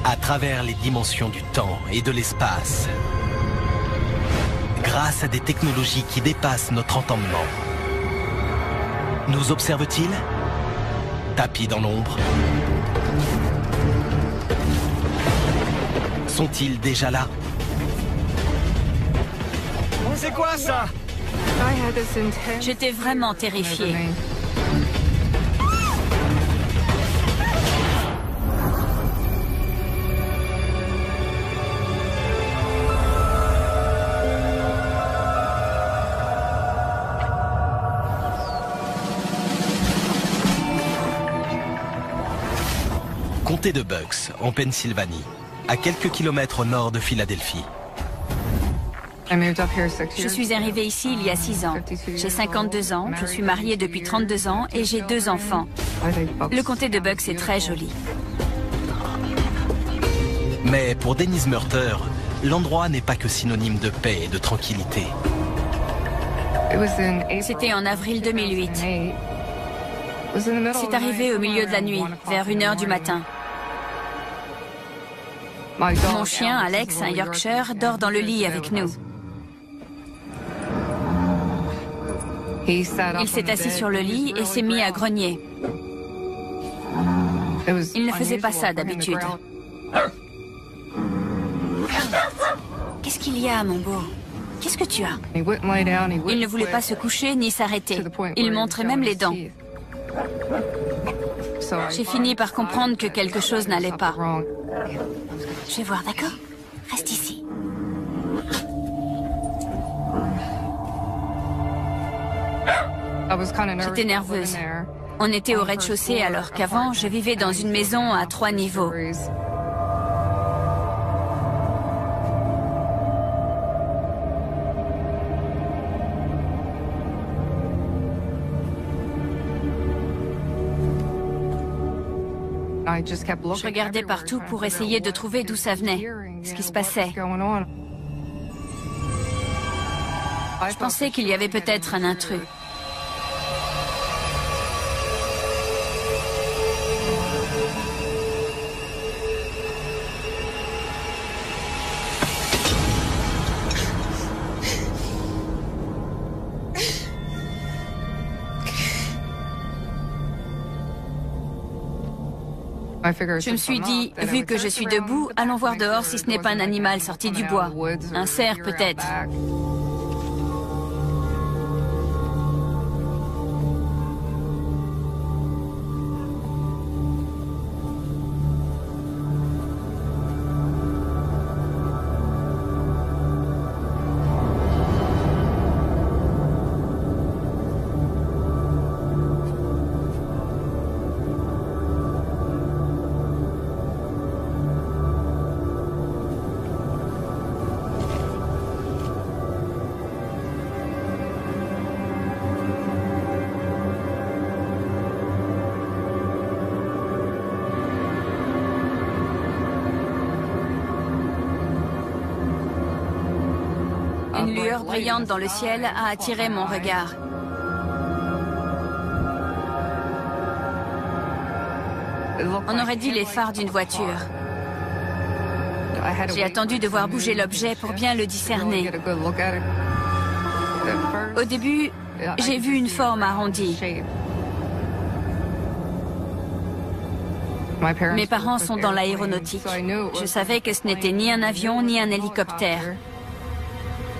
à travers les dimensions du temps et de l'espace, grâce à des technologies qui dépassent notre entendement. Nous observe-t-il? Tapis dans l'ombre? Sont-ils déjà là? C'est quoi ça? J'étais vraiment terrifiée. Comté de Bucks, en Pennsylvanie, à quelques kilomètres au nord de Philadelphie. Je suis arrivée ici il y a 6 ans. J'ai 52 ans, je suis mariée depuis 32 ans et j'ai 2 enfants. Le comté de Bucks est très joli. Mais pour Denise Murter, l'endroit n'est pas que synonyme de paix et de tranquillité. C'était en avril 2008. C'est arrivé au milieu de la nuit, vers 1h du matin. Mon chien, Alex, un Yorkshire, dort dans le lit avec nous. Il s'est assis sur le lit et s'est mis à grogner. Il ne faisait pas ça d'habitude. Qu'est-ce qu'il y a, mon beau? Qu'est-ce que tu as? Il ne voulait pas se coucher ni s'arrêter. Il montrait même les dents. J'ai fini par comprendre que quelque chose n'allait pas. Je vais voir, d'accord? Reste ici. J'étais nerveuse. On était au rez-de-chaussée alors qu'avant, je vivais dans une maison à 3 niveaux. Je regardais partout pour essayer de trouver d'où ça venait, ce qui se passait. Je pensais qu'il y avait peut-être un intrus. Je me suis dit, vu que je suis debout, allons voir dehors si ce n'est pas un animal sorti du bois. Un cerf peut-être. Une lueur brillante dans le ciel a attiré mon regard. On aurait dit les phares d'une voiture. J'ai attendu de voir bouger l'objet pour bien le discerner. Au début, j'ai vu une forme arrondie. Mes parents sont dans l'aéronautique. Je savais que ce n'était ni un avion ni un hélicoptère.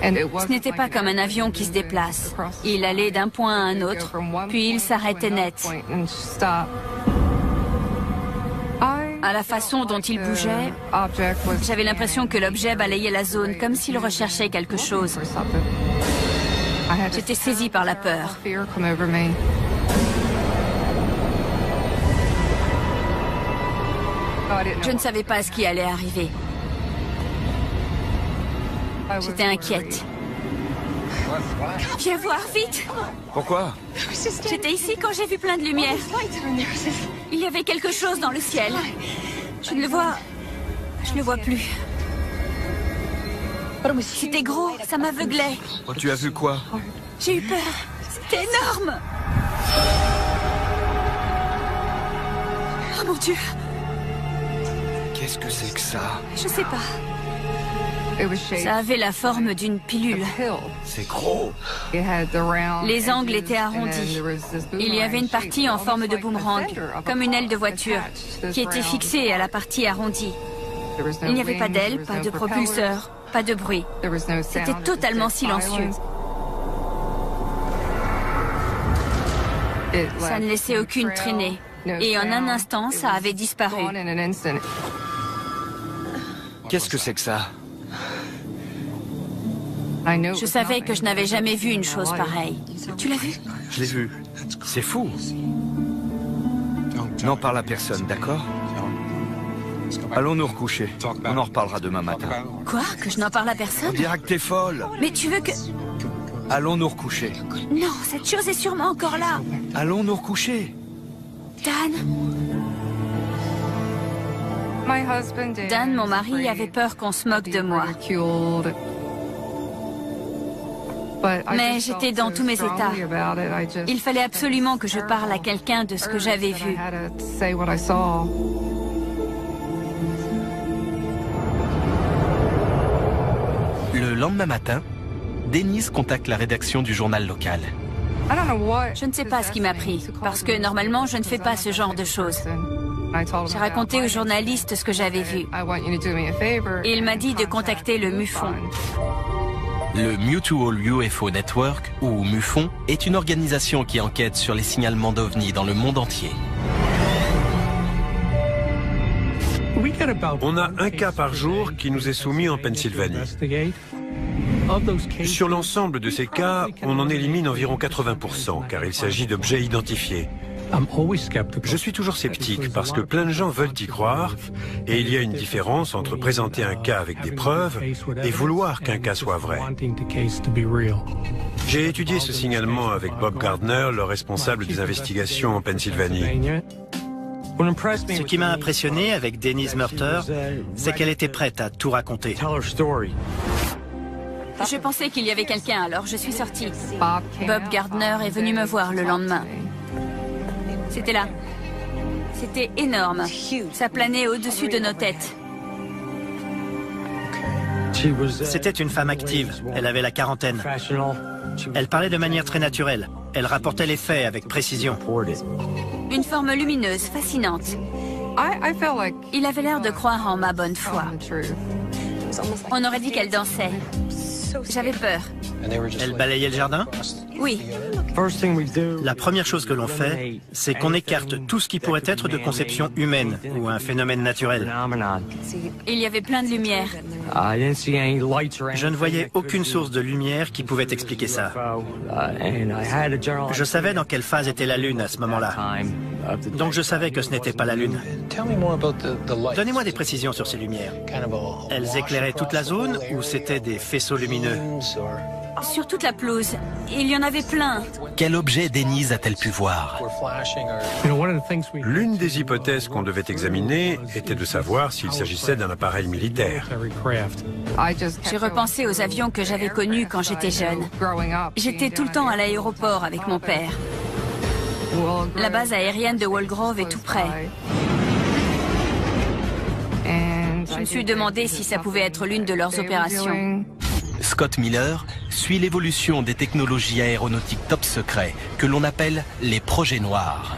Ce n'était pas comme un avion qui se déplace. Il allait d'un point à un autre, puis il s'arrêtait net. À la façon dont il bougeait, j'avais l'impression que l'objet balayait la zone, comme s'il recherchait quelque chose. J'étais saisie par la peur. Je ne savais pas ce qui allait arriver. J'étais inquiète. Viens voir, vite! Pourquoi? J'étais ici quand j'ai vu plein de lumière. Il y avait quelque chose dans le ciel. Je ne le vois... Je ne le vois plus. C'était gros, ça m'aveuglait. Oh, tu as vu quoi? J'ai eu peur. C'était énorme. Oh mon Dieu. Qu'est-ce que c'est que ça? Je sais pas. Ça avait la forme d'une pilule. C'est gros. Les angles étaient arrondis. Il y avait une partie en forme de boomerang, comme une aile de voiture, qui était fixée à la partie arrondie. Il n'y avait pas d'aile, pas de propulseur, pas de bruit. C'était totalement silencieux. Ça ne laissait aucune traînée. Et en un instant, ça avait disparu. Qu'est-ce que c'est que ça? Je savais que je n'avais jamais vu une chose pareille. Tu l'as vu? Je l'ai vu. C'est fou. N'en parle à personne, d'accord? Allons nous recoucher. On en reparlera demain matin. Quoi? Que je n'en parle à On personne? dira que t'es folle. Mais tu veux que... Allons nous recoucher. Non, cette chose est sûrement encore là. Allons nous recoucher. Dan? Dan, mon mari, avait peur qu'on se moque de moi. Mais j'étais dans tous mes états. Il fallait absolument que je parle à quelqu'un de ce que j'avais vu. Le lendemain matin, Denise contacte la rédaction du journal local. Je ne sais pas ce qui m'a pris, parce que normalement, je ne fais pas ce genre de choses. J'ai raconté au journaliste ce que j'avais vu. Il m'a dit de contacter le MUFON. Le Mutual UFO Network, ou MUFON, est une organisation qui enquête sur les signalements d'OVNI dans le monde entier. On a un cas par jour qui nous est soumis en Pennsylvanie. Sur l'ensemble de ces cas, on en élimine environ 80%, car il s'agit d'objets identifiés. Je suis toujours sceptique parce que plein de gens veulent y croire, et il y a une différence entre présenter un cas avec des preuves et vouloir qu'un cas soit vrai. J'ai étudié ce signalement avec Bob Gardner, le responsable des investigations en Pennsylvanie. Ce qui m'a impressionné avec Denise Murter, c'est qu'elle était prête à tout raconter. Je pensais qu'il y avait quelqu'un, alors je suis sortie. Bob Gardner est venu me voir le lendemain. C'était là. C'était énorme. Ça planait au-dessus de nos têtes. C'était une femme active. Elle avait la quarantaine. Elle parlait de manière très naturelle. Elle rapportait les faits avec précision. Une forme lumineuse, fascinante. Il avait l'air de croire en ma bonne foi. On aurait dit qu'elle dansait. J'avais peur. Elle balayait le jardin? Oui. La première chose que l'on fait, c'est qu'on écarte tout ce qui pourrait être de conception humaine ou un phénomène naturel. Il y avait plein de lumière. Je ne voyais aucune source de lumière qui pouvait expliquer ça. Je savais dans quelle phase était la Lune à ce moment-là. Donc je savais que ce n'était pas la Lune. Donnez-moi des précisions sur ces lumières. Elles éclairaient toute la zone ou c'était des faisceaux lumineux? Sur toute la pelouse. Il y en avait plein. Quel objet Denise a-t-elle pu voir? L'une des hypothèses qu'on devait examiner était de savoir s'il s'agissait d'un appareil militaire. J'ai repensé aux avions que j'avais connus quand j'étais jeune. J'étais tout le temps à l'aéroport avec mon père. La base aérienne de Walgrove est tout près. Je me suis demandé si ça pouvait être l'une de leurs opérations. Scott Miller suit l'évolution des technologies aéronautiques top secrets que l'on appelle les projets noirs.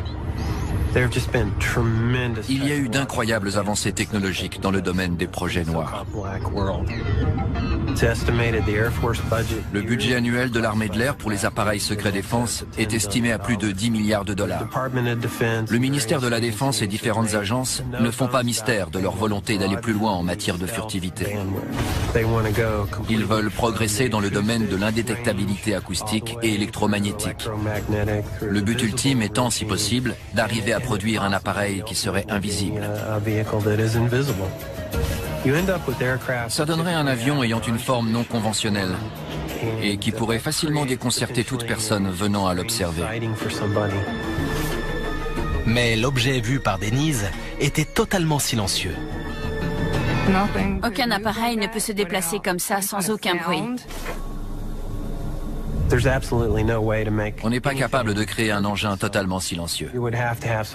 Il y a eu d'incroyables avancées technologiques dans le domaine des projets noirs. Le budget annuel de l'armée de l'air pour les appareils secrets défense est estimé à plus de 10 milliards de dollars. Le ministère de la Défense et différentes agences ne font pas mystère de leur volonté d'aller plus loin en matière de furtivité. Ils veulent progresser dans le domaine de l'indétectabilité acoustique et électromagnétique. Le but ultime étant, si possible, d'arriver à produire un appareil qui serait invisible. Ça donnerait un avion ayant une forme non conventionnelle et qui pourrait facilement déconcerter toute personne venant à l'observer. Mais l'objet vu par Denise était totalement silencieux. Aucun appareil ne peut se déplacer comme ça sans aucun bruit. On n'est pas capable de créer un engin totalement silencieux.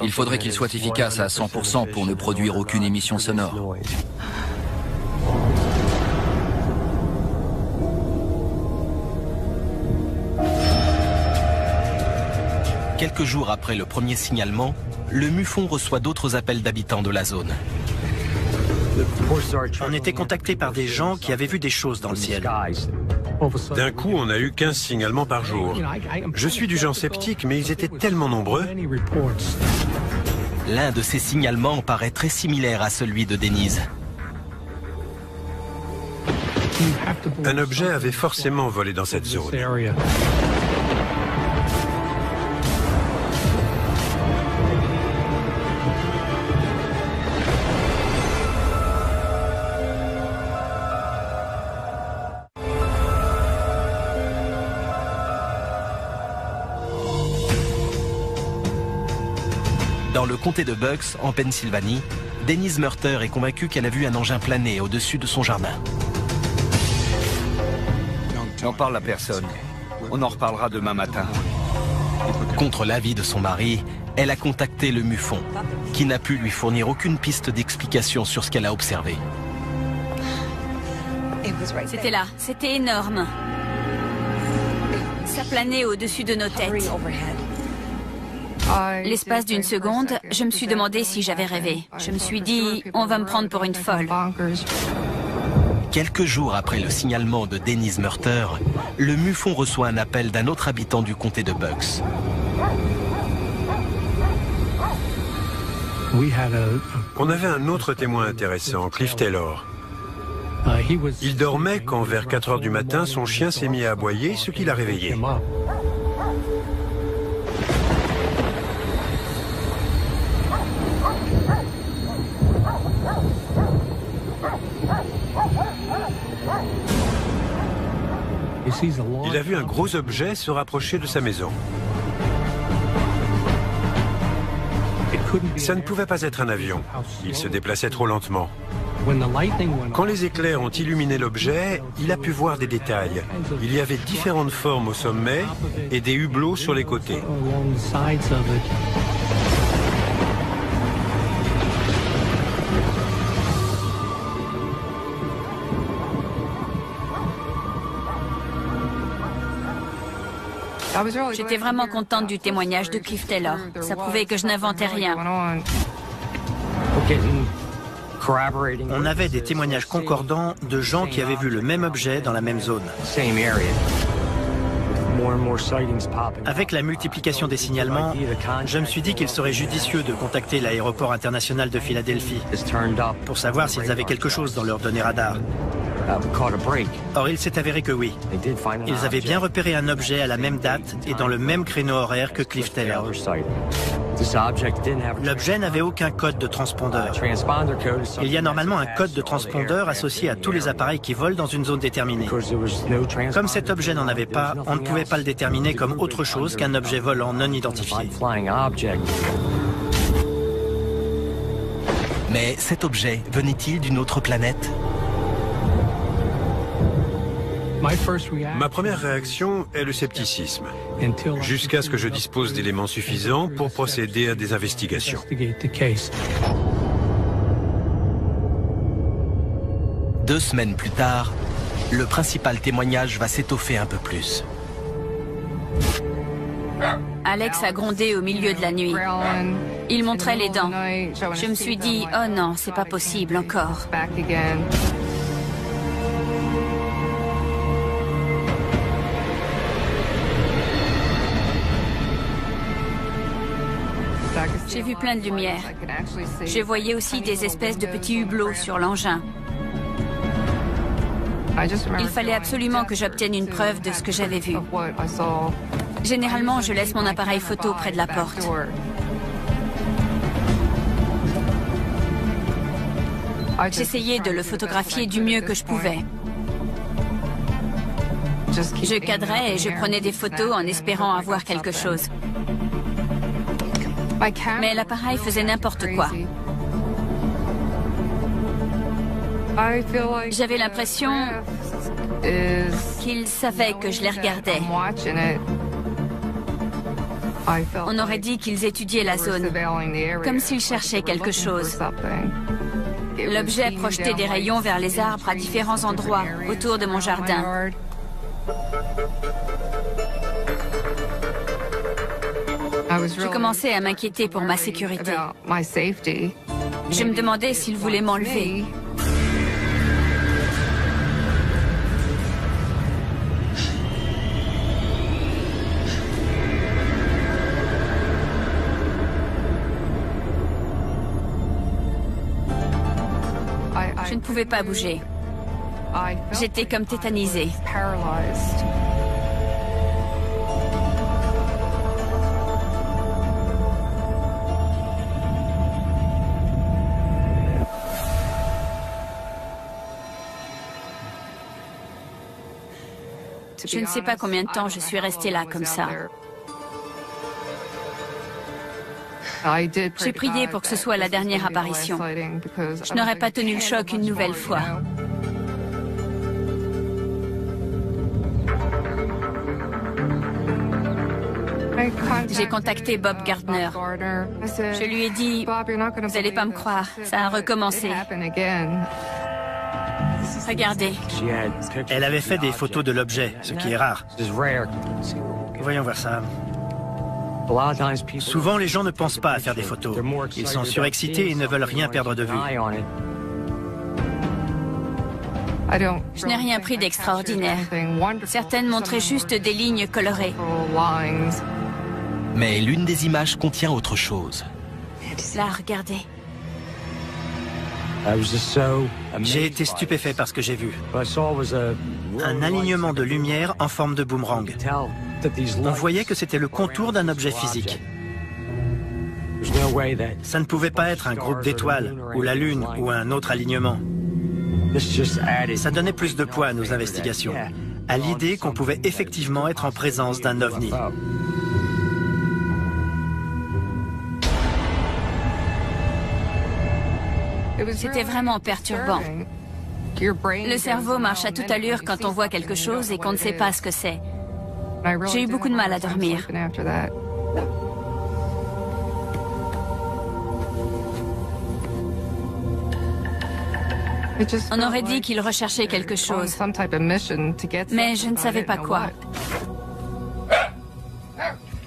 Il faudrait qu'il soit efficace à 100% pour ne produire aucune émission sonore. Quelques jours après le premier signalement, le MUFON reçoit d'autres appels d'habitants de la zone. On était contacté par des gens qui avaient vu des choses dans le ciel. D'un coup, on a eu 15 signalements par jour. Je suis du genre sceptique, mais ils étaient tellement nombreux. L'un de ces signalements paraît très similaire à celui de Denise. Un objet avait forcément volé dans cette zone. Dans le comté de Bucks, en Pennsylvanie, Denise Murter est convaincue qu'elle a vu un engin planer au-dessus de son jardin. N'en parle à personne. On en reparlera demain matin. Contre l'avis de son mari, elle a contacté le MUFON, qui n'a pu lui fournir aucune piste d'explication sur ce qu'elle a observé. C'était là, c'était énorme. Ça planait au-dessus de nos têtes. L'espace d'une seconde, je me suis demandé si j'avais rêvé. Je me suis dit, on va me prendre pour une folle. Quelques jours après le signalement de Denise Murter, le MUFON reçoit un appel d'un autre habitant du comté de Bucks. On avait un autre témoin intéressant, Cliff Taylor. Il dormait quand, vers 4 heures du matin, son chien s'est mis à aboyer, ce qui l'a réveillé. Il a vu un gros objet se rapprocher de sa maison. Ça ne pouvait pas être un avion. Il se déplaçait trop lentement. Quand les éclairs ont illuminé l'objet, il a pu voir des détails. Il y avait différentes formes au sommet et des hublots sur les côtés. J'étais vraiment contente du témoignage de Cliff Taylor. Ça prouvait que je n'inventais rien. On avait des témoignages concordants de gens qui avaient vu le même objet dans la même zone. Avec la multiplication des signalements, je me suis dit qu'il serait judicieux de contacter l'aéroport international de Philadelphie pour savoir s'ils avaient quelque chose dans leurs données radar. Or, il s'est avéré que oui. Ils avaient bien repéré un objet à la même date et dans le même créneau horaire que Cliff Taylor. L'objet n'avait aucun code de transpondeur. Il y a normalement un code de transpondeur associé à tous les appareils qui volent dans une zone déterminée. Comme cet objet n'en avait pas, on ne pouvait pas le déterminer comme autre chose qu'un objet volant non identifié. Mais cet objet venait-il d'une autre planète ? Ma première réaction est le scepticisme, jusqu'à ce que je dispose d'éléments suffisants pour procéder à des investigations. 2 semaines plus tard, le principal témoignage va s'étoffer un peu plus. Alex a grondé au milieu de la nuit. Il montrait les dents. Je me suis dit, oh non, c'est pas possible encore. J'ai vu plein de lumière. Je voyais aussi des espèces de petits hublots sur l'engin. Il fallait absolument que j'obtienne une preuve de ce que j'avais vu. Généralement, je laisse mon appareil photo près de la porte. J'essayais de le photographier du mieux que je pouvais. Je cadrais et je prenais des photos en espérant avoir quelque chose. Mais l'appareil faisait n'importe quoi. J'avais l'impression qu'il savait que je les regardais. On aurait dit qu'ils étudiaient la zone, comme s'ils cherchaient quelque chose. L'objet projetait des rayons vers les arbres à différents endroits autour de mon jardin. Je commençais à m'inquiéter pour ma sécurité. Je me demandais s'il voulait m'enlever. Je ne pouvais pas bouger. J'étais comme tétanisée. Je ne sais pas combien de temps je suis restée là comme ça. J'ai prié pour que ce soit la dernière apparition. Je n'aurais pas tenu le choc une nouvelle fois. J'ai contacté Bob Gardner. Je lui ai dit, vous n'allez pas me croire, ça a recommencé. Regardez. Elle avait fait des photos de l'objet, ce qui est rare. Voyons voir ça. Souvent, les gens ne pensent pas à faire des photos. Ils sont surexcités et ne veulent rien perdre de vue. Je n'ai rien pris d'extraordinaire. Certaines montraient juste des lignes colorées. Mais l'une des images contient autre chose. Là, regardez. J'ai été stupéfait par ce que j'ai vu. Un alignement de lumière en forme de boomerang. On voyait que c'était le contour d'un objet physique. Ça ne pouvait pas être un groupe d'étoiles, ou la Lune, ou un autre alignement. Ça donnait plus de poids à nos investigations, à l'idée qu'on pouvait effectivement être en présence d'un ovni. C'était vraiment perturbant. Le cerveau marche à toute allure quand on voit quelque chose et qu'on ne sait pas ce que c'est. J'ai eu beaucoup de mal à dormir. On aurait dit qu'il recherchait quelque chose, mais je ne savais pas quoi.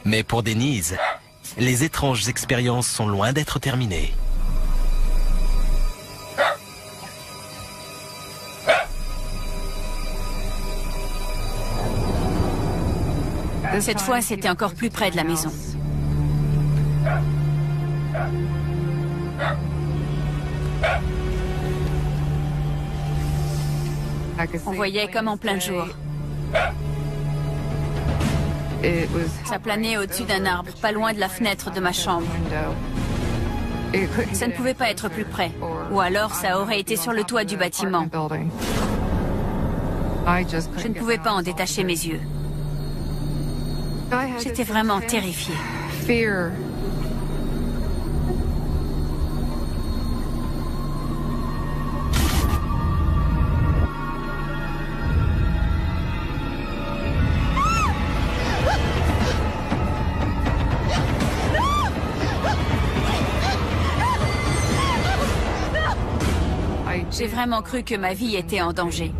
Mais pour Denise, les étranges expériences sont loin d'être terminées. Cette fois, c'était encore plus près de la maison. On voyait comme en plein jour. Ça planait au-dessus d'un arbre, pas loin de la fenêtre de ma chambre. Ça ne pouvait pas être plus près. Ou alors, ça aurait été sur le toit du bâtiment. Je ne pouvais pas en détacher mes yeux. J'étais vraiment terrifiée. J'ai vraiment cru que ma vie était en danger.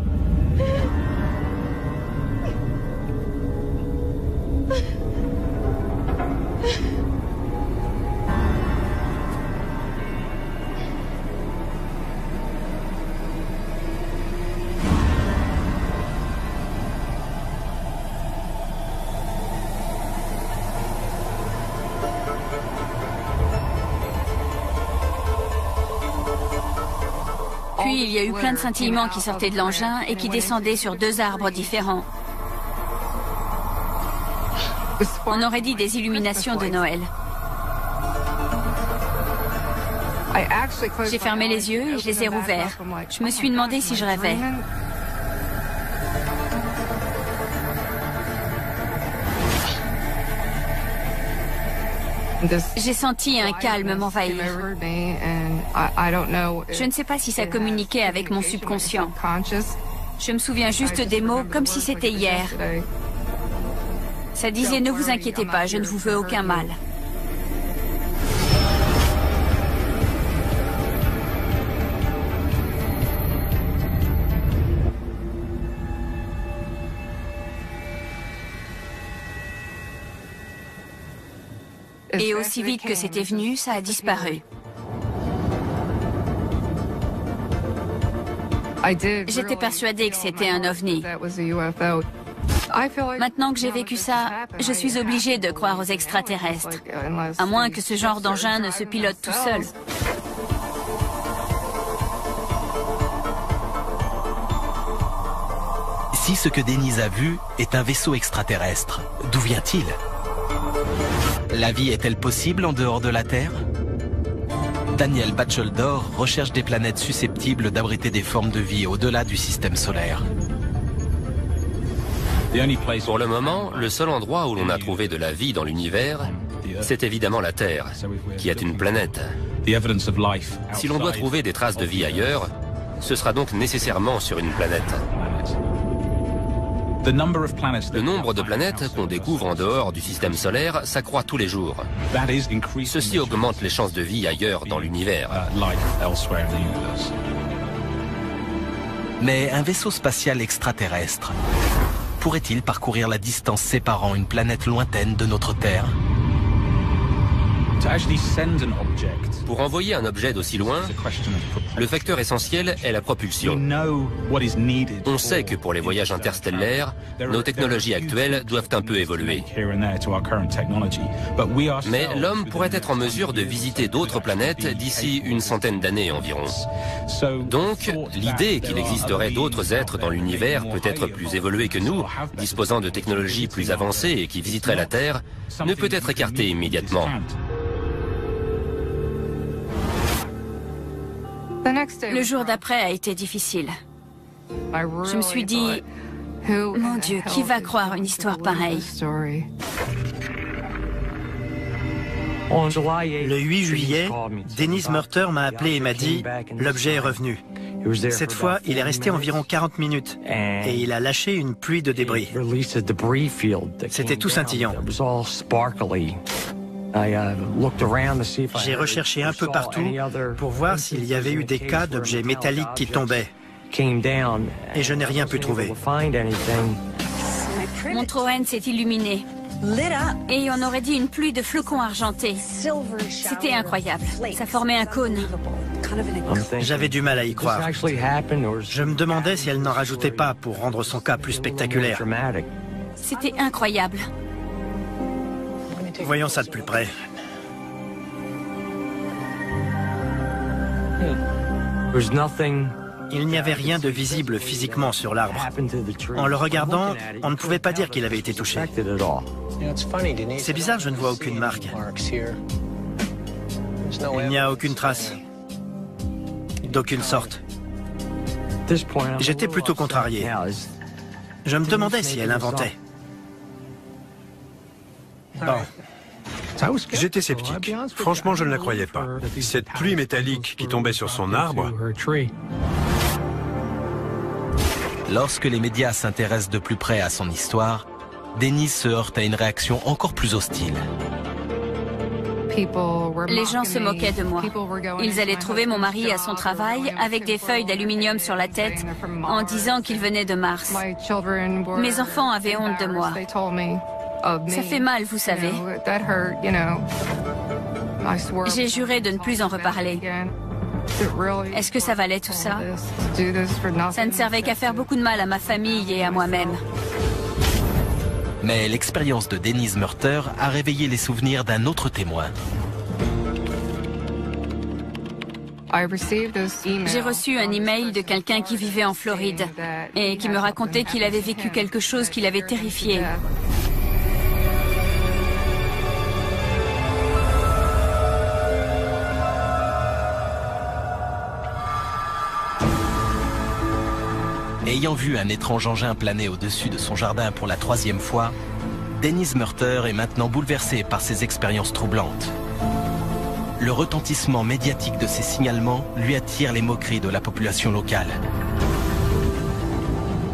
Puis il y a eu plein de scintillements qui sortaient de l'engin et qui descendaient sur 2 arbres différents. On aurait dit des illuminations de Noël. J'ai fermé les yeux et je les ai rouverts. Je me suis demandé si je rêvais. J'ai senti un calme m'envahir. Je ne sais pas si ça communiquait avec mon subconscient. Je me souviens juste des mots comme si c'était hier. Ça disait « Ne vous inquiétez pas, je ne vous veux aucun mal ». Et aussi vite que c'était venu, ça a disparu. J'étais persuadée que c'était un ovni. Maintenant que j'ai vécu ça, je suis obligée de croire aux extraterrestres. À moins que ce genre d'engin ne se pilote tout seul. Si ce que Denise a vu est un vaisseau extraterrestre, d'où vient-il? La vie est-elle possible en dehors de la Terre? Daniel Batchelder recherche des planètes susceptibles d'abriter des formes de vie au-delà du système solaire. Pour le moment, le seul endroit où l'on a trouvé de la vie dans l'univers, c'est évidemment la Terre, qui est une planète. Si l'on doit trouver des traces de vie ailleurs, ce sera donc nécessairement sur une planète. Le nombre de planètes qu'on découvre en dehors du système solaire s'accroît tous les jours. Ceci augmente les chances de vie ailleurs dans l'univers. Mais un vaisseau spatial extraterrestre pourrait-il parcourir la distance séparant une planète lointaine de notre Terre? Pour envoyer un objet d'aussi loin, le facteur essentiel est la propulsion. On sait que pour les voyages interstellaires, nos technologies actuelles doivent un peu évoluer. Mais l'homme pourrait être en mesure de visiter d'autres planètes d'ici une centaine d'années environ. Donc, l'idée qu'il existerait d'autres êtres dans l'univers peut-être plus évolués que nous, disposant de technologies plus avancées et qui visiteraient la Terre, ne peut être écartée immédiatement. Le jour d'après a été difficile. Je me suis dit, mon Dieu, qui va croire une histoire pareille? Le 8 juillet, Dennis Murter m'a appelé et m'a dit « L'objet est revenu ». Cette fois, il est resté environ 40 minutes et il a lâché une pluie de débris. C'était tout scintillant. J'ai recherché un peu partout pour voir s'il y avait eu des cas d'objets métalliques qui tombaient. Et je n'ai rien pu trouver. Mon Troen s'est illuminé. Et on aurait dit une pluie de flocons argentés. C'était incroyable. Ça formait un cône. J'avais du mal à y croire. Je me demandais si elle n'en rajoutait pas pour rendre son cas plus spectaculaire. C'était incroyable. Voyons ça de plus près. Il n'y avait rien de visible physiquement sur l'arbre. En le regardant, on ne pouvait pas dire qu'il avait été touché. C'est bizarre, je ne vois aucune marque. Il n'y a aucune trace. D'aucune sorte. J'étais plutôt contrarié. Je me demandais si elle inventait. Bon. J'étais sceptique. Franchement, je ne la croyais pas. Cette pluie métallique qui tombait sur son arbre... Lorsque les médias s'intéressent de plus près à son histoire, Denise se heurte à une réaction encore plus hostile. Les gens se moquaient de moi. Ils allaient trouver mon mari à son travail avec des feuilles d'aluminium sur la tête en disant qu'il venait de Mars. Mes enfants avaient honte de moi. Ça fait mal, vous savez. J'ai juré de ne plus en reparler. Est-ce que ça valait tout ça? Ça ne servait qu'à faire beaucoup de mal à ma famille et à moi-même. Mais l'expérience de Denise Murter a réveillé les souvenirs d'un autre témoin. J'ai reçu un email de quelqu'un qui vivait en Floride et qui me racontait qu'il avait vécu quelque chose qui l'avait terrifié. Ayant vu un étrange engin planer au-dessus de son jardin pour la 3e fois, Denise Murter est maintenant bouleversée par ces expériences troublantes. Le retentissement médiatique de ces signalements lui attire les moqueries de la population locale.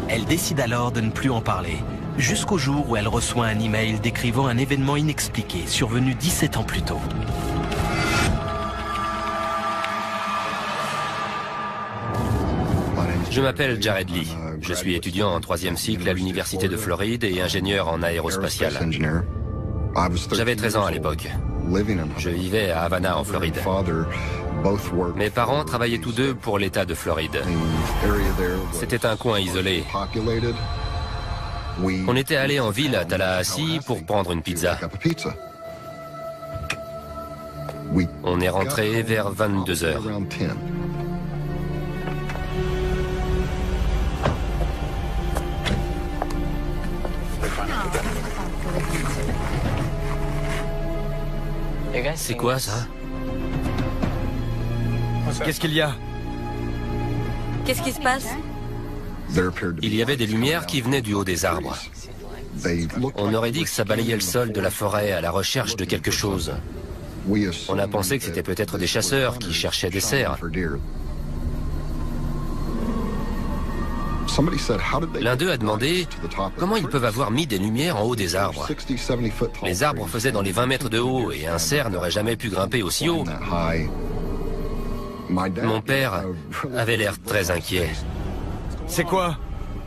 Elle décide alors de ne plus en parler, jusqu'au jour où elle reçoit un email décrivant un événement inexpliqué survenu 17 ans plus tôt. Je m'appelle Jared Lee. Je suis étudiant en 3e cycle à l'Université de Floride et ingénieur en aérospatial. J'avais 13 ans à l'époque. Je vivais à Havana en Floride. Mes parents travaillaient tous deux pour l'État de Floride. C'était un coin isolé. On était allés en ville à Tallahassee pour prendre une pizza. On est rentré vers 22 heures. C'est quoi ça? Qu'est-ce qu'il y a? Qu'est-ce qui se passe? Il y avait des lumières qui venaient du haut des arbres. On aurait dit que ça balayait le sol de la forêt à la recherche de quelque chose. On a pensé que c'était peut-être des chasseurs qui cherchaient des cerfs. L'un d'eux a demandé comment ils peuvent avoir mis des lumières en haut des arbres. Les arbres faisaient dans les 20 mètres de haut et un cerf n'aurait jamais pu grimper aussi haut. Mon père avait l'air très inquiet. C'est quoi?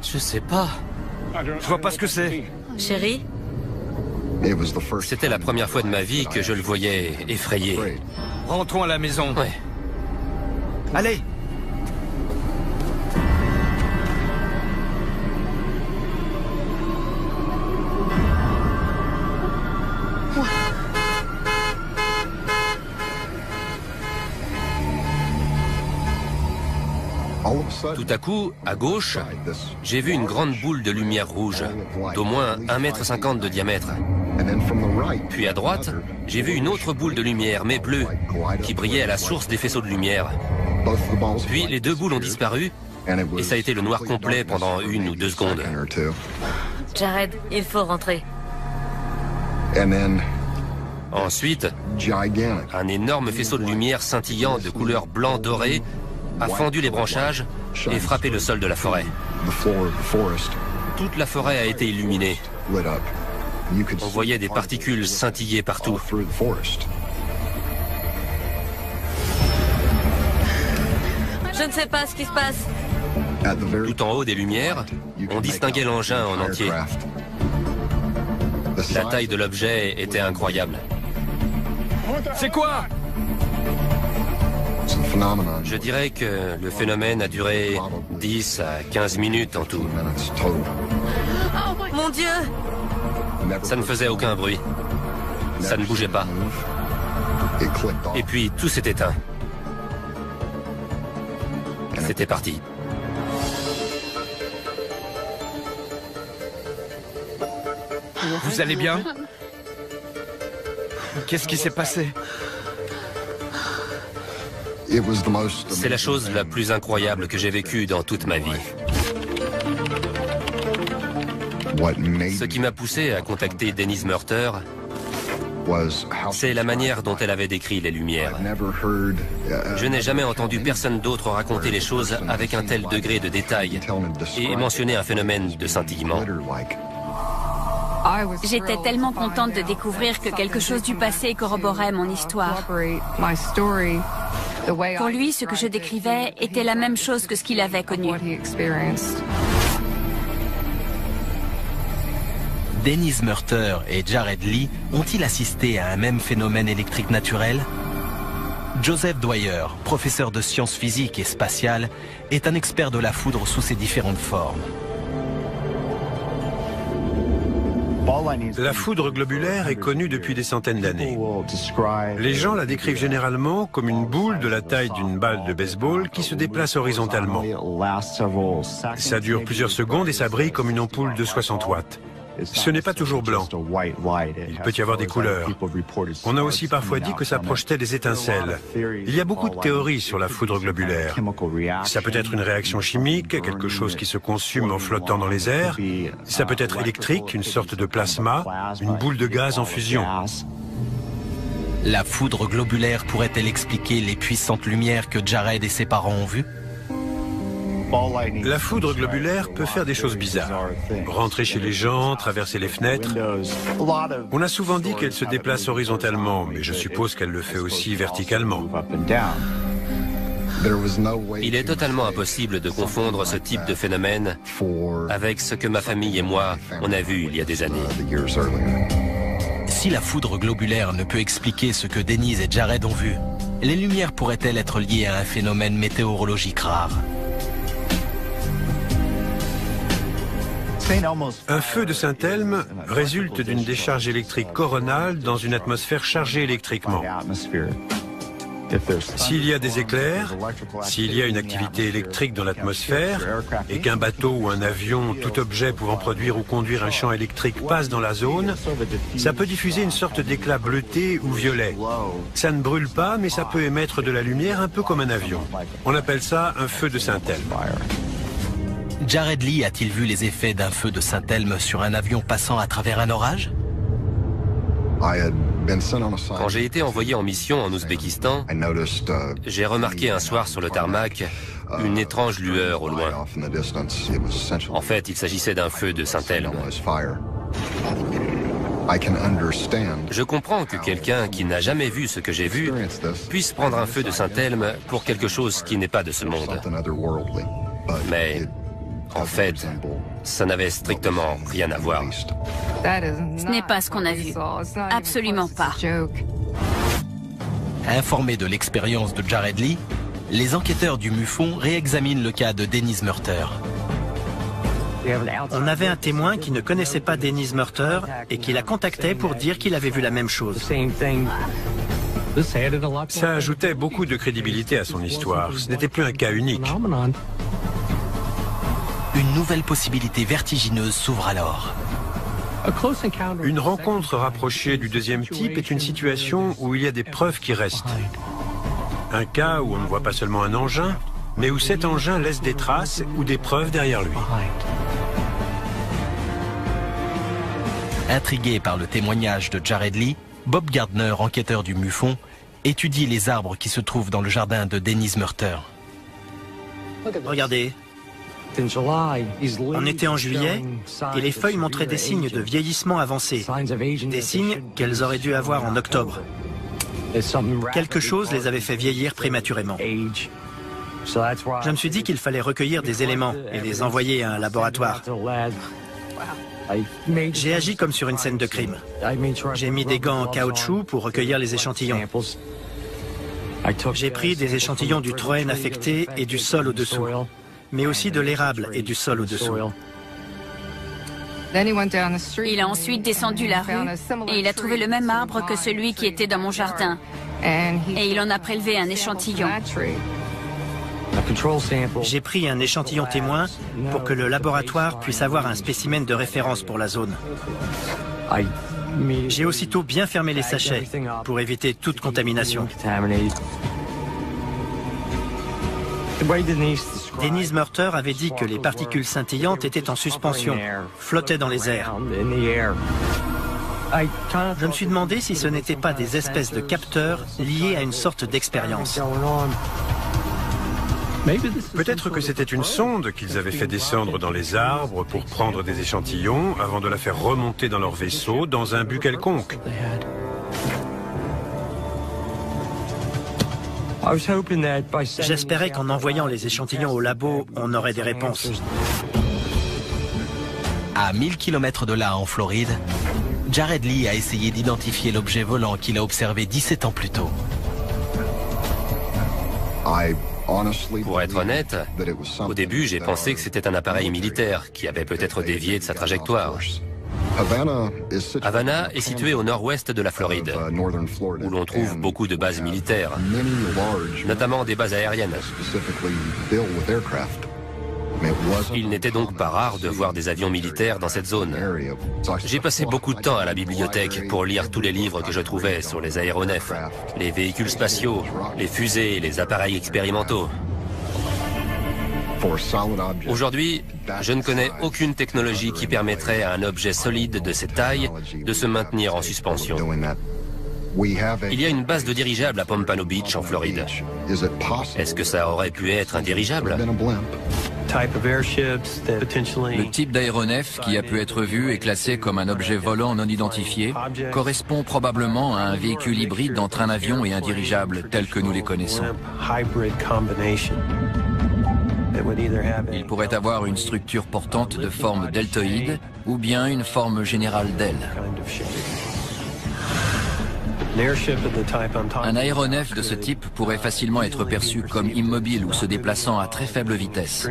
Je sais pas. Je vois pas ce que c'est. Chérie? C'était la première fois de ma vie que je le voyais effrayé. Rentrons à la maison. Ouais. Allez! Tout à coup, à gauche, j'ai vu une grande boule de lumière rouge, d'au moins 1,50 m de diamètre. Puis à droite, j'ai vu une autre boule de lumière, mais bleue, qui brillait à la source des faisceaux de lumière. Puis les deux boules ont disparu, et ça a été le noir complet pendant 1 ou 2 secondes. Jared, il faut rentrer. Ensuite, un énorme faisceau de lumière scintillant de couleur blanc-doré a fendu les branchages et frappé le sol de la forêt. Toute la forêt a été illuminée. On voyait des particules scintiller partout. Je ne sais pas ce qui se passe. Tout en haut des lumières, on distinguait l'engin en entier. La taille de l'objet était incroyable. C'est quoi? Je dirais que le phénomène a duré 10 à 15 minutes en tout. Mon Dieu! Ça ne faisait aucun bruit. Ça ne bougeait pas. Et puis tout s'est éteint. C'était parti. Vous allez bien? Qu'est-ce qui s'est passé? C'est la chose la plus incroyable que j'ai vécue dans toute ma vie. Ce qui m'a poussé à contacter Denise Murter, c'est la manière dont elle avait décrit les lumières. Je n'ai jamais entendu personne d'autre raconter les choses avec un tel degré de détail et mentionner un phénomène de scintillement. J'étais tellement contente de découvrir que quelque chose du passé corroborait mon histoire. Pour lui, ce que je décrivais était la même chose que ce qu'il avait connu. Denise Murter et Jared Lee ont-ils assisté à un même phénomène électrique naturel? Joseph Dwyer, professeur de sciences physiques et spatiales, est un expert de la foudre sous ses différentes formes. La foudre globulaire est connue depuis des centaines d'années. Les gens la décrivent généralement comme une boule de la taille d'une balle de baseball qui se déplace horizontalement. Ça dure plusieurs secondes et ça brille comme une ampoule de 60 watts. Ce n'est pas toujours blanc. Il peut y avoir des couleurs. On a aussi parfois dit que ça projetait des étincelles. Il y a beaucoup de théories sur la foudre globulaire. Ça peut être une réaction chimique, quelque chose qui se consume en flottant dans les airs. Ça peut être électrique, une sorte de plasma, une boule de gaz en fusion. La foudre globulaire pourrait-elle expliquer les puissantes lumières que Jared et ses parents ont vues? La foudre globulaire peut faire des choses bizarres. Rentrer chez les gens, traverser les fenêtres. On a souvent dit qu'elle se déplace horizontalement, mais je suppose qu'elle le fait aussi verticalement. Il est totalement impossible de confondre ce type de phénomène avec ce que ma famille et moi, on a vu il y a des années. Si la foudre globulaire ne peut expliquer ce que Denise et Jared ont vu, les lumières pourraient-elles être liées à un phénomène météorologique rare? Un feu de Saint-Elme résulte d'une décharge électrique coronale dans une atmosphère chargée électriquement. S'il y a des éclairs, s'il y a une activité électrique dans l'atmosphère et qu'un bateau ou un avion, tout objet pouvant produire ou conduire un champ électrique passe dans la zone, ça peut diffuser une sorte d'éclat bleuté ou violet. Ça ne brûle pas, mais ça peut émettre de la lumière un peu comme un avion. On appelle ça un feu de Saint-Elme. Jared Lee a-t-il vu les effets d'un feu de Saint-Elme sur un avion passant à travers un orage? Quand j'ai été envoyé en mission en Ouzbékistan, j'ai remarqué un soir sur le tarmac une étrange lueur au loin. En fait, il s'agissait d'un feu de Saint-Elme. Je comprends que quelqu'un qui n'a jamais vu ce que j'ai vu puisse prendre un feu de Saint-Elme pour quelque chose qui n'est pas de ce monde. Mais, en fait, ça n'avait strictement rien à voir. Ce n'est pas ce qu'on a vu. Absolument pas. Informés de l'expérience de Jared Lee, les enquêteurs du MUFON réexaminent le cas de Denise Murter. On avait un témoin qui ne connaissait pas Denise Murter et qui la contactait pour dire qu'il avait vu la même chose. Ça ajoutait beaucoup de crédibilité à son histoire. Ce n'était plus un cas unique. Une nouvelle possibilité vertigineuse s'ouvre alors. Une rencontre rapprochée du deuxième type est une situation où il y a des preuves qui restent. Un cas où on ne voit pas seulement un engin, mais où cet engin laisse des traces ou des preuves derrière lui. Intrigué par le témoignage de Jared Lee, Bob Gardner, enquêteur du MUFON, étudie les arbres qui se trouvent dans le jardin de Denise Murter. Regardez. On était en juillet et les feuilles montraient des signes de vieillissement avancé, des signes qu'elles auraient dû avoir en octobre. Quelque chose les avait fait vieillir prématurément. Je me suis dit qu'il fallait recueillir des éléments et les envoyer à un laboratoire. J'ai agi comme sur une scène de crime. J'ai mis des gants en caoutchouc pour recueillir les échantillons. J'ai pris des échantillons du troène affecté et du sol au-dessous, mais aussi de l'érable et du sol au-dessous. Il a ensuite descendu la rue et il a trouvé le même arbre que celui qui était dans mon jardin. Et il en a prélevé un échantillon. J'ai pris un échantillon témoin pour que le laboratoire puisse avoir un spécimen de référence pour la zone. J'ai aussitôt bien fermé les sachets pour éviter toute contamination. Denise Murter avait dit que les particules scintillantes étaient en suspension, flottaient dans les airs. Je me suis demandé si ce n'étaient pas des espèces de capteurs liés à une sorte d'expérience. Peut-être que c'était une sonde qu'ils avaient fait descendre dans les arbres pour prendre des échantillons avant de la faire remonter dans leur vaisseau dans un but quelconque. J'espérais qu'en envoyant les échantillons au labo, on aurait des réponses. À 1000 km de là, en Floride, Jared Lee a essayé d'identifier l'objet volant qu'il a observé 17 ans plus tôt. Pour être honnête, au début, j'ai pensé que c'était un appareil militaire qui avait peut-être dévié de sa trajectoire. Havana est située au nord-ouest de la Floride, où l'on trouve beaucoup de bases militaires, notamment des bases aériennes. Il n'était donc pas rare de voir des avions militaires dans cette zone. J'ai passé beaucoup de temps à la bibliothèque pour lire tous les livres que je trouvais sur les aéronefs, les véhicules spatiaux, les fusées, les appareils expérimentaux. Aujourd'hui, je ne connais aucune technologie qui permettrait à un objet solide de cette taille de se maintenir en suspension. Il y a une base de dirigeables à Pompano Beach, en Floride. Est-ce que ça aurait pu être un dirigeable ? Le type d'aéronef qui a pu être vu et classé comme un objet volant non identifié correspond probablement à un véhicule hybride entre un avion et un dirigeable tel que nous les connaissons. Il pourrait avoir une structure portante de forme deltoïde ou bien une forme générale d'aile. Un aéronef de ce type pourrait facilement être perçu comme immobile ou se déplaçant à très faible vitesse.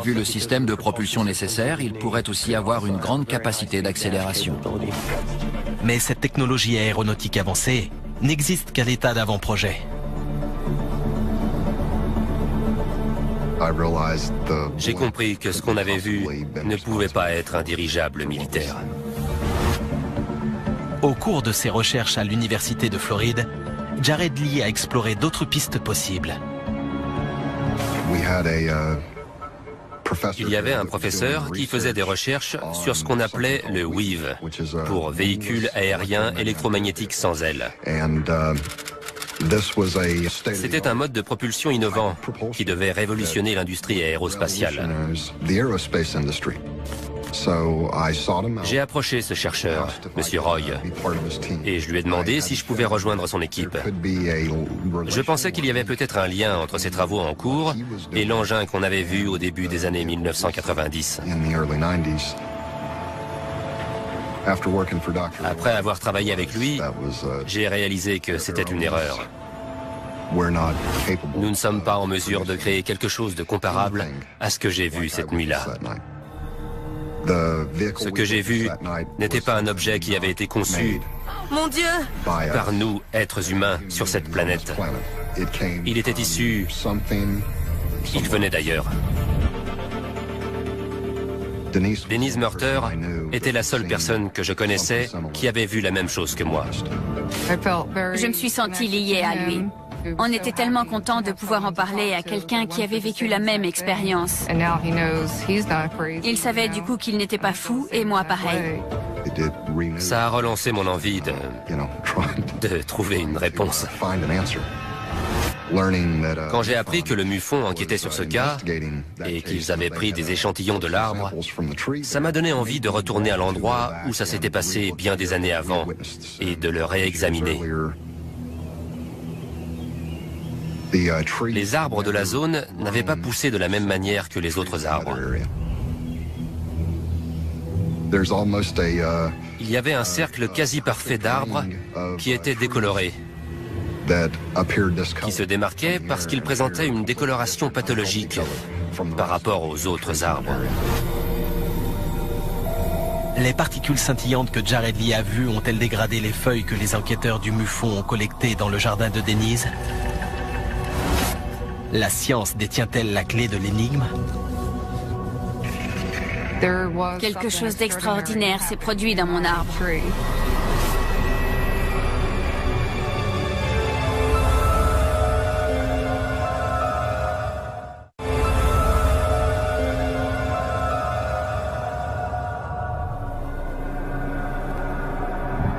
Vu le système de propulsion nécessaire, il pourrait aussi avoir une grande capacité d'accélération. Mais cette technologie aéronautique avancée n'existe qu'à l'état d'avant-projet. J'ai compris que ce qu'on avait vu ne pouvait pas être un dirigeable militaire. Au cours de ses recherches à l'université de Floride, Jared Lee a exploré d'autres pistes possibles. Il y avait un professeur qui faisait des recherches sur ce qu'on appelait le WEAV, pour véhicule aérien électromagnétique sans aile. C'était un mode de propulsion innovant qui devait révolutionner l'industrie aérospatiale. J'ai approché ce chercheur, M. Roy, et je lui ai demandé si je pouvais rejoindre son équipe. Je pensais qu'il y avait peut-être un lien entre ses travaux en cours et l'engin qu'on avait vu au début des années 1990. Après avoir travaillé avec lui, j'ai réalisé que c'était une erreur. Nous ne sommes pas en mesure de créer quelque chose de comparable à ce que j'ai vu cette nuit-là. Ce que j'ai vu n'était pas un objet qui avait été conçu, Mon Dieu, par nous, êtres humains, sur cette planète. Il était issu... Il venait d'ailleurs. Denise Murter était la seule personne que je connaissais qui avait vu la même chose que moi. je me suis sentie liée à lui. On était tellement contents de pouvoir en parler à quelqu'un qui avait vécu la même expérience. Il savait du coup qu'il n'était pas fou, et moi pareil. Ça a relancé mon envie de trouver une réponse. Quand j'ai appris que le MUFON enquêtait sur ce cas et qu'ils avaient pris des échantillons de l'arbre, ça m'a donné envie de retourner à l'endroit où ça s'était passé bien des années avant et de le réexaminer. Les arbres de la zone n'avaient pas poussé de la même manière que les autres arbres. Il y avait un cercle quasi parfait d'arbres qui était décoloré, qui se démarquait parce qu'il présentait une décoloration pathologique par rapport aux autres arbres. Les particules scintillantes que Jared Lee a vues ont-elles dégradé les feuilles que les enquêteurs du MUFON ont collectées dans le jardin de Denise? La science détient-elle la clé de l'énigme? Quelque chose d'extraordinaire s'est produit dans mon arbre.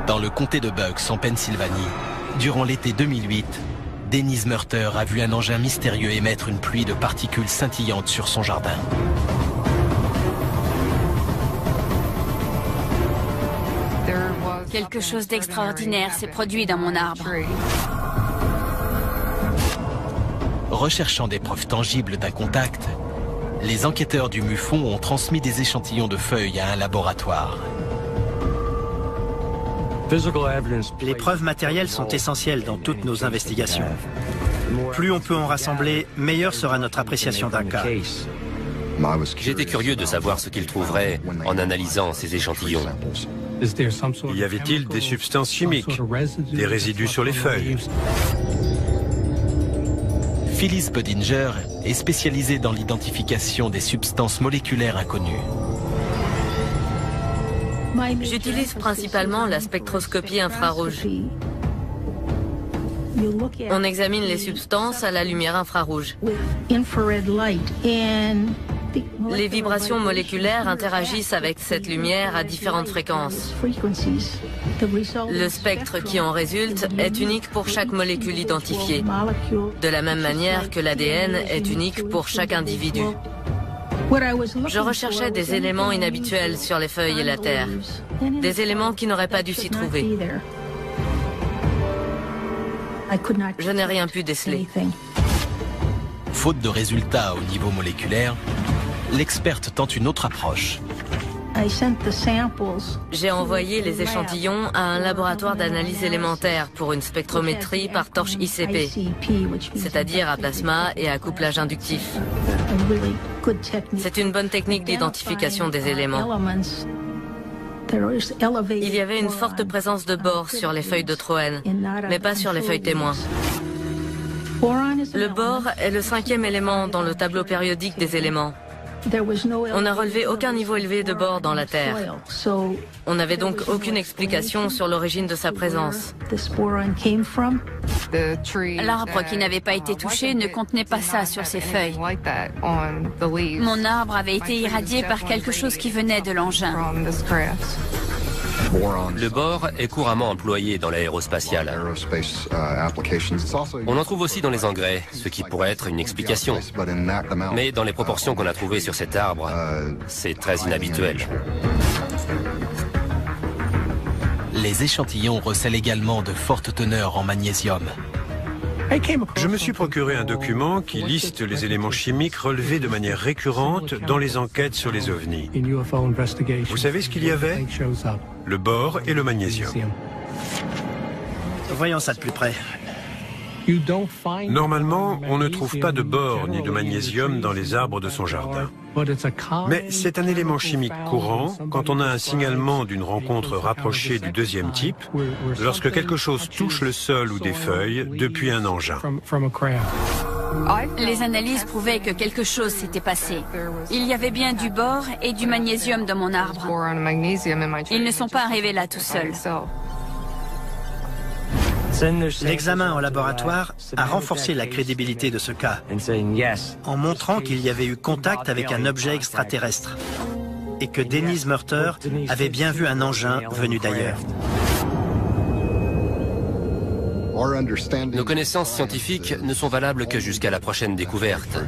Dans le comté de Bucks, en Pennsylvanie, durant l'été 2008, Denise Murter a vu un engin mystérieux émettre une pluie de particules scintillantes sur son jardin. Quelque chose d'extraordinaire s'est produit dans mon arbre. Recherchant des preuves tangibles d'un contact, les enquêteurs du MUFON ont transmis des échantillons de feuilles à un laboratoire. Les preuves matérielles sont essentielles dans toutes nos investigations. Plus on peut en rassembler, meilleure sera notre appréciation d'un cas. J'étais curieux de savoir ce qu'ils trouveraient en analysant ces échantillons. Y avait-il des substances chimiques, des résidus sur les feuilles? Phyllis Budinger est spécialisée dans l'identification des substances moléculaires inconnues. J'utilise principalement la spectroscopie infrarouge. On examine les substances à la lumière infrarouge. Les vibrations moléculaires interagissent avec cette lumière à différentes fréquences. Le spectre qui en résulte est unique pour chaque molécule identifiée, de la même manière que l'ADN est unique pour chaque individu. Je recherchais des éléments inhabituels sur les feuilles et la Terre, des éléments qui n'auraient pas dû s'y trouver. Je n'ai rien pu déceler. Faute de résultats au niveau moléculaire, l'experte tente une autre approche. J'ai envoyé les échantillons à un laboratoire d'analyse élémentaire pour une spectrométrie par torche ICP, c'est-à-dire à plasma et à couplage inductif. C'est une bonne technique d'identification des éléments. Il y avait une forte présence de bore sur les feuilles de Troène, mais pas sur les feuilles témoins. Le bore est le 5e élément dans le tableau périodique des éléments. On n'a relevé aucun niveau élevé de bore dans la Terre. On n'avait donc aucune explication sur l'origine de sa présence. L'arbre qui n'avait pas été touché ne contenait pas ça sur ses feuilles. Mon arbre avait été irradié par quelque chose qui venait de l'engin. Le bore est couramment employé dans l'aérospatiale. On en trouve aussi dans les engrais, ce qui pourrait être une explication. Mais dans les proportions qu'on a trouvées sur cet arbre, c'est très inhabituel. Les échantillons recèlent également de fortes teneurs en magnésium. Je me suis procuré un document qui liste les éléments chimiques relevés de manière récurrente dans les enquêtes sur les ovnis. Vous savez ce qu'il y avait? Le bore et le magnésium. Voyons ça de plus près. Normalement, on ne trouve pas de bore ni de magnésium dans les arbres de son jardin. Mais c'est un élément chimique courant quand on a un signalement d'une rencontre rapprochée du deuxième type, lorsque quelque chose touche le sol ou des feuilles depuis un engin. Les analyses prouvaient que quelque chose s'était passé. Il y avait bien du bore et du magnésium dans mon arbre. Ils ne sont pas arrivés là tout seuls. L'examen en laboratoire a renforcé la crédibilité de ce cas, en montrant qu'il y avait eu contact avec un objet extraterrestre et que Denise Murter avait bien vu un engin venu d'ailleurs. Nos connaissances scientifiques ne sont valables que jusqu'à la prochaine découverte.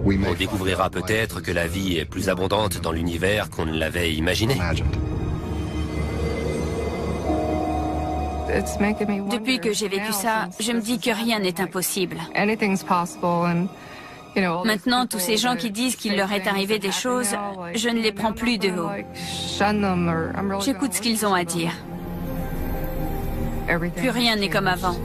On découvrira peut-être que la vie est plus abondante dans l'univers qu'on ne l'avait imaginé. Depuis que j'ai vécu ça, je me dis que rien n'est impossible. Maintenant, tous ces gens qui disent qu'il leur est arrivé des choses, je ne les prends plus de haut. J'écoute ce qu'ils ont à dire. Plus rien n'est comme avant.